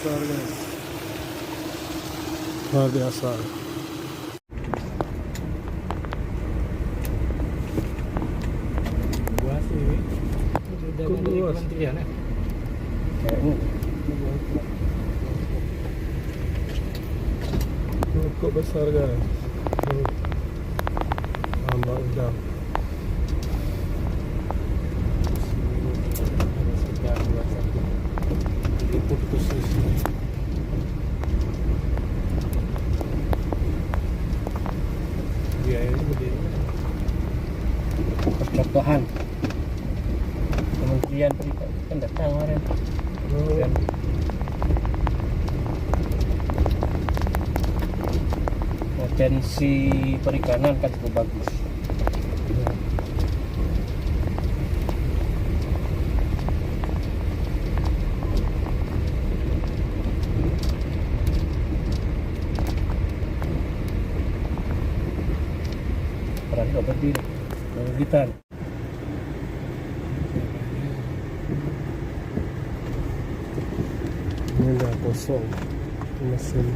besar guys, luar biasa. Buas ini sudah Kok dari buas? kementerian ya. Kok besar guys. Tambah udang. Sudah buat satu liput khusus. Biayanya gede. Percontohan Kementerian Perikanan kan datang kemarin. Dan potensi perikanan kan cukup bagus. Berarti obat di gitar. Ini udah kosong mesin.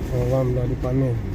Kolam udah dipanen.